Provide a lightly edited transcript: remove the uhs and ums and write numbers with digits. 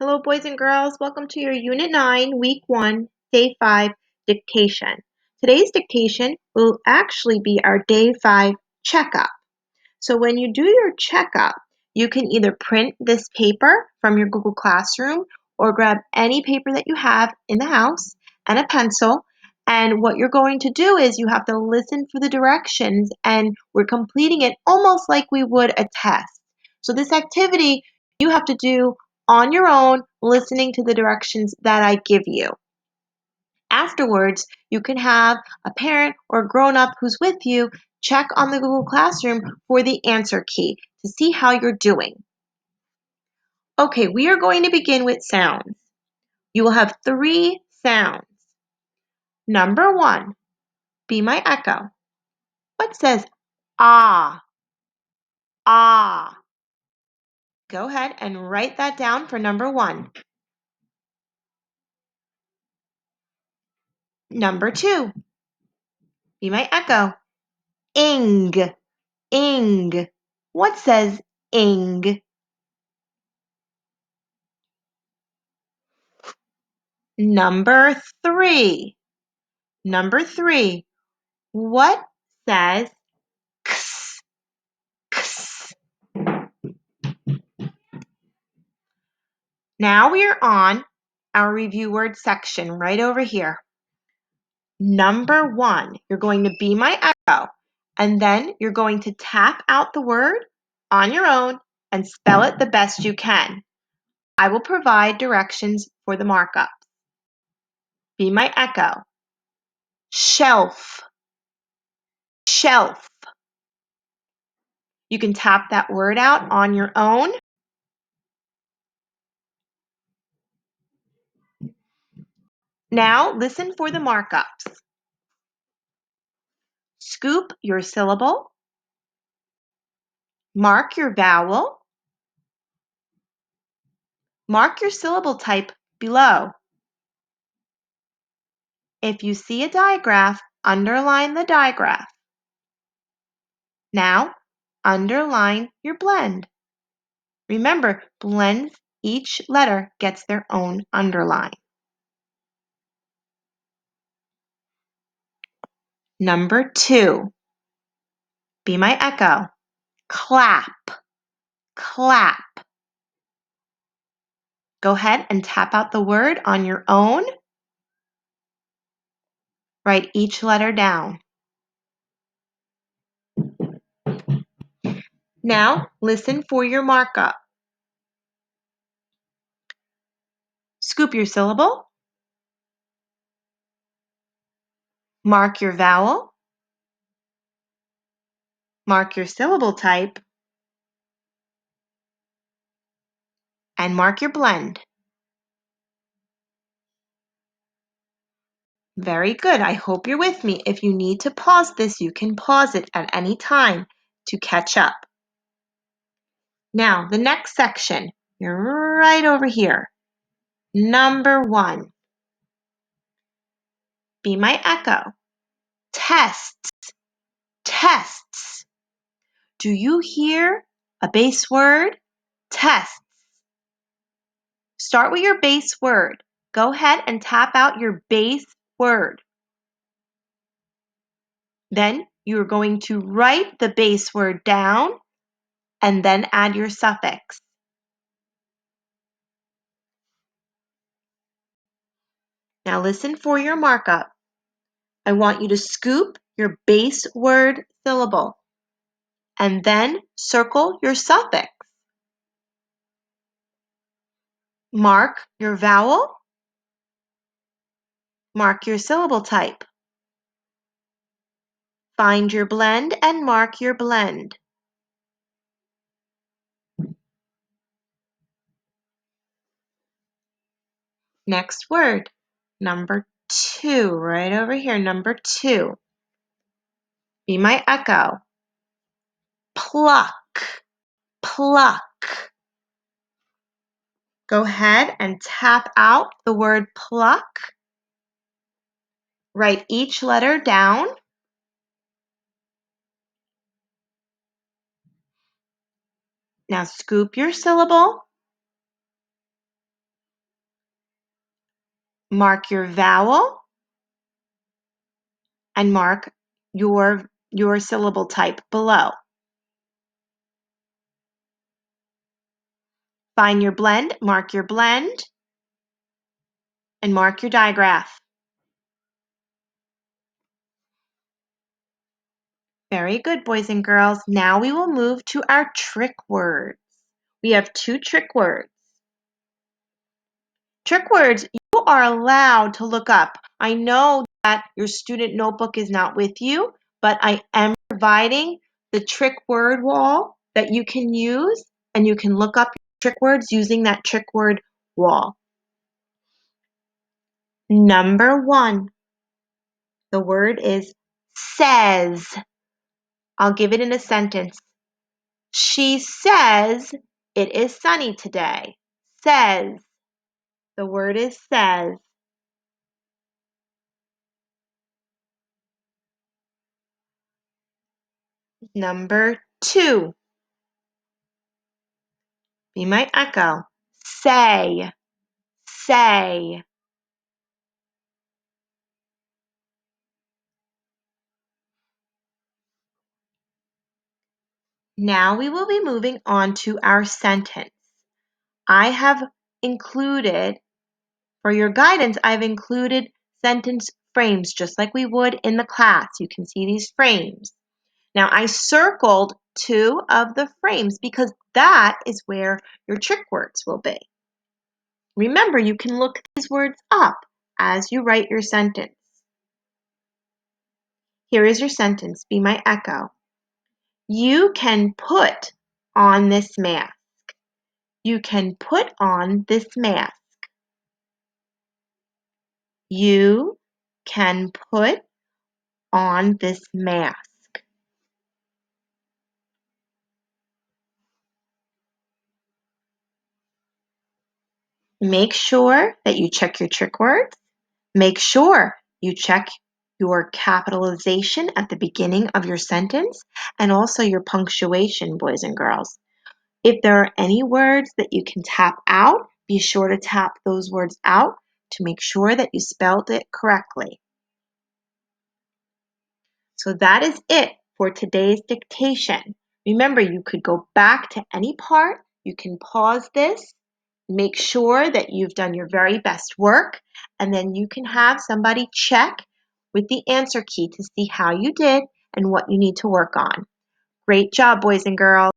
Hello, boys and girls. Welcome to your Unit 9, Week 1, Day 5 Dictation. Today's dictation will actually be our Day 5 checkup. So when you do your checkup, you can either print this paper from your Google Classroom or grab any paper that you have in the house and a pencil. And what you're going to do is you have to listen for the directions, and we're completing it almost like we would a test. So this activity you have to do on your own, listening to the directions that I give you. Afterwards, you can have a parent or grown-up who's with you check on the Google Classroom for the answer key to see how you're doing. Okay, we are going to begin with sounds. You will have 3 sounds. Number 1, be my echo. What says ah, ah? Go ahead and write that down for number 1. Number 2, be my echo. Ing, ing. What says ing? Number 3. Number 3. What says ks, ks? Now we are on our review word section right over here. Number 1, you're going to be my echo, and then you're going to tap out the word on your own and spell it the best you can. I will provide directions for the markup. Be my echo. Shelf, shelf. You can tap that word out on your own. Now listen for the markups. Scoop your syllable. Mark your vowel. Mark your syllable type below. If you see a digraph, underline the digraph. Now, underline your blend. Remember, blends, each letter gets their own underline. Number 2, be my echo. Clap, clap. Go ahead and tap out the word on your own. Write each letter down. Now, listen for your markup. Scoop your syllable. Mark your vowel. Mark your syllable type. And mark your blend. Very good. I hope you're with me. If you need to pause this, you can pause it at any time to catch up. Now, the next section, you're right over here. Number 1, be my echo. Tests, tests. Do you hear a base word? Tests. Start with your base word. Go ahead and tap out your base word. Then you're going to write the base word down and then add your suffix. Now listen for your markup. I want you to scoop your base word syllable and then circle your suffix. Mark your vowel. Mark your syllable type. Find your blend and mark your blend. Next word, number 2, right over here, number 2. Be my echo. Pluck, pluck. Go ahead and tap out the word pluck. Write each letter down. Now scoop your syllable. mark your vowel, and mark your syllable type below. Find your blend, mark your blend, and mark your digraph. Very good, boys and girls. Now we will move to our trick words. We have 2 trick words. Trick words you are allowed to look up. I know that your student notebook is not with you, but I am providing the trick word wall that you can use, and you can look up trick words using that trick word wall. Number 1, the word is says. I'll give it in a sentence. She says it is sunny today. Says. The word is says. Number 2. Be my echo. Say. Say. Now we will be moving on to our sentence. I have included, for your guidance, I've included sentence frames just like we would in the class. You can see these frames. Now I circled 2 of the frames because that is where your trick words will be. Remember, you can look these words up as you write your sentence. Here is your sentence. Be my echo. You can put on this mask. You can put on this mask. You can put on this mask. Make sure that you check your trick words. Make sure you check your capitalization at the beginning of your sentence and also your punctuation, boys and girls. If there are any words that you can tap out, be sure to tap those words out to make sure that you spelled it correctly. So that is it for today's dictation. Remember, you could go back to any part. You can pause this, make sure that you've done your very best work, and then you can have somebody check with the answer key to see how you did and what you need to work on. Great job, boys and girls.